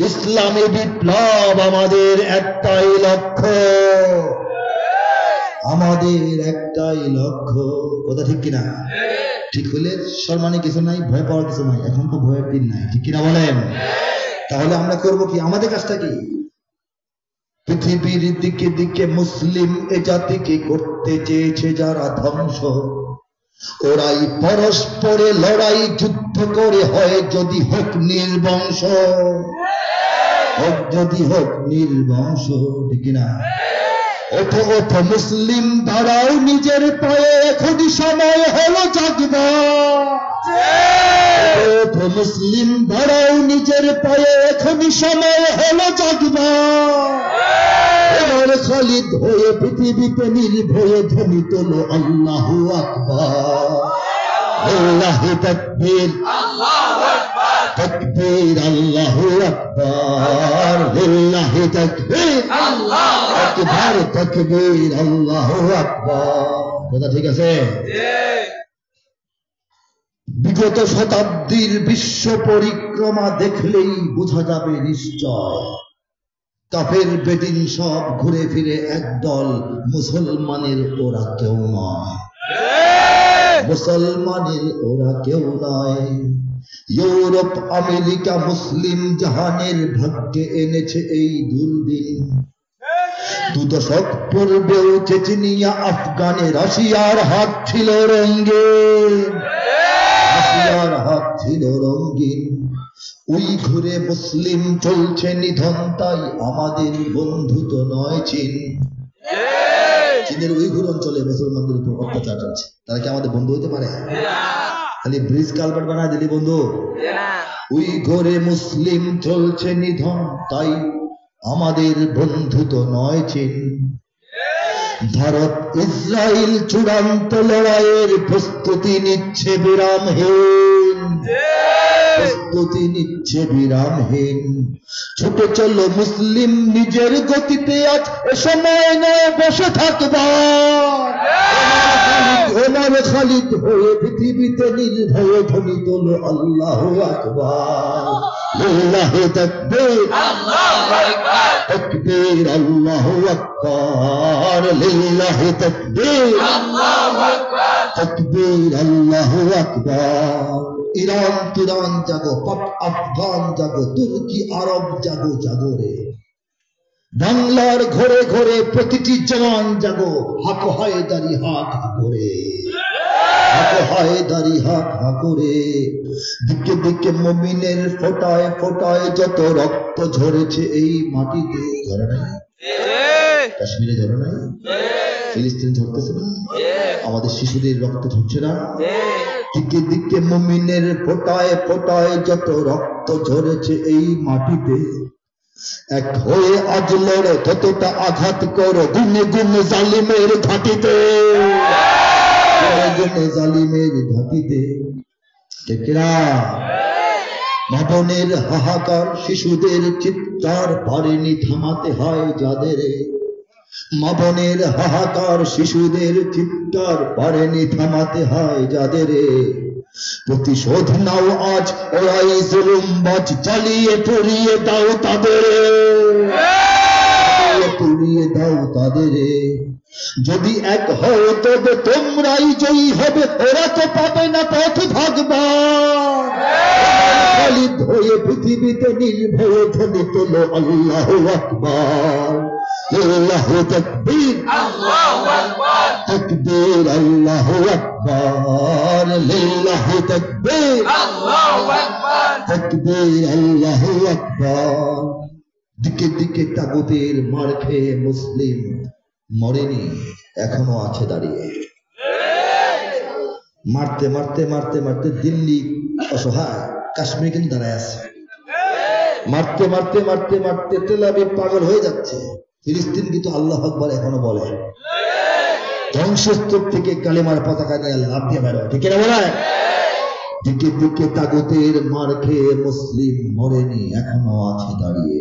ইসলামী বিপ্লব আমাদের একটাই লক্ষ্য, আমাদের একটাই লক্ষ্য। কথা ঠিক কিনা? ঠিক হলে সম্মানে কিছু নাই, ভয় পাওয়ার কিছু নাই। এখন তো ভয়ের দিন নাই, ঠিক কিনা বলেন? তাহলে আমরা করব কি? আমাদের কাজটা কি? পৃথিবীর দিকে দিকে মুসলিম এ জাতিকে করতে চেয়েছে যারা ধ্বংস, ওরাই পরস্পরে লড়াই যুদ্ধ করে হয় যদি হোক নির্বংশ, হোক যদি হোক নির্বংশ, ঠিক না? ওঠো ওঠো মুসলিম দাঁড়াও নিজের পায়ে, এখনই সময় হলো জাগবার। ওঠো মুসলিম দাঁড়াও নিজের পায়ে, এখনই সময় হলো জাগবার। এবার খালিদ হয়ে পৃথিবীতে নির্ভয়ে ধ্বনি তোলো আল্লাহু আকবার। লিল্লাহি তাকবীর, আল্লাহু আকবার, তাকবীর, আল্লাহু আকবার, লিল্লাহি তাকবীর, আল্লাহু আকবার, তাকবীর, আল্লাহু আকবার। কথা ঠিক আছে? বিগত শতাব্দীর বিশ্ব পরিক্রমা দেখলেই বোঝা যাবে নিশ্চয়, কাফের বেদিন সব ঘুরে ফিরে একদল, মুসলমানের ওরা কেউ নয়, মুসলমানের ওরা কেউ নয়। ইউরোপ আমেরিকা মুসলিম জাহানের ভাগ্যে এনেছে এই দুর্দিন। 2 দশক পূর্বেও চেচনিয়া আফগানে রাশিয়ার হাত ছিল রঙিন, রাশিয়ার হাত ছিল রঙিন। ওই ঘুরে মুসলিম চলছে নিধন, তাই আমাদের বন্ধু তো নয় চীন। চীনের উইঘুর অঞ্চলে মুসলমানদের উপর অত্যাচার চলছে, তারা কি আমাদের বন্ধু হইতে পারে? খালি ব্রিজ কালভার্ট বানায় দিলি বন্ধু? ওই ঘরে মুসলিম চলছে নিধন, তাই আমাদের বন্ধু তো নয় চীন। ভারত ইসরায়েল চূড়ান্ত লড়াইয়ের প্রস্তুতি নিচ্ছে বিরামহীন, প্রস্তুতি নিচ্ছে বিরামহীন। ছুটে চলো মুসলিম নিজের গতিতে, আজ এ সময় নয় বসে থাকবার। ওমর খালিদ হয়ে পৃথিবীতে নির্ভয়ে ধ্বনি তোলো আল্লাহু আকবার। লিল্লাহি তাকবীর, আল্লাহু আকবার, তাকবীর, আল্লাহু আকবার, লিল্লাহি তাকবীর, আল্লাহু আকবার, তাকবীর, আল্লাহু আকবার। ইরান তুরান জাগো, পাক আফগান জাগো, তুর্কি আরব জাগো, জাগো রে। বাংলার ঘরে ঘরে প্রতিটি জওয়ান জাগো, হাকো হায়দারি হাক করে, হাকো হায়দারি হাক করে। দিকে দিকে মুমিনের ফোটায় ফোটায় যত রক্ত ঝরেছে এই মাটিতে। ঝরে নাই? কাশ্মীরে ঝরে নাই? ফিলিস্তিন ঝরতেছে না? আমাদের শিশুদের রক্ত ঝরছে না? দিকে দিকে মুমিনের ফোটায় ফোটায় যত রক্ত ঝরেছে এই মাটিতে। এক হয়ে আজ লড়ে, ততটা আঘাত করো গুনে গুনে জালিমের ঘাটিতে, গুনে গুনে জালিমের ঘাটিতে। ঠিকরা? মাবনের হাহাকার, শিশুদের চিৎকার পারেনি থামাতে হয় যাদের। মাবনের হাহাকার, শিশুদের চিৎকার পারেনি থামাতে হয় যাদের। প্রতিশোধ নাও আজ, ওরাই জুলুমবাজ, চালিয়ে পুড়িয়ে দাও তাদের, পুড়িয়ে দাও তাদের। যদি এক হও তবে তোমরাই জয়ী হবে, ওরা তো পাবে না পথ ভাগবার। খালিদ হয়ে পৃথিবীতে নির্ভয়ে ধ্বনি তোলো আল্লাহু আকবার। লিল্লাহি তাকবীর, আল্লাহু আকবার, তাকবীর, আল্লাহু আকবার, লিল্লাহি তাকবীর, আল্লাহু আকবার, তাকবীর, আল্লাহু আকবার। দিকে দিকে তাগুতের মার খেয়ে মুসলিম মরেনি, এখনো আছে দাঁড়িয়ে। মারতে মারতে মারতে মারতে দিল্লি অসহায়, কাশ্মীর কিন্তু দাঁড়ায় আছে। মারতে মারতে মারতে মারতে তেল আবিব পাগল হয়ে যাচ্ছে। ফিলিস্তিন কিন্তু আল্লাহু আকবার এখনো বলে। ধ্বংসস্তূপ থেকে কালেমার পতাকা নিয়ে লাফ দিয়ে বেরো, ঠিক না বলে? দিকে দিকে তাগুতের মার খেয়ে মুসলিম মরেনি, এখনো আছে দাঁড়িয়ে।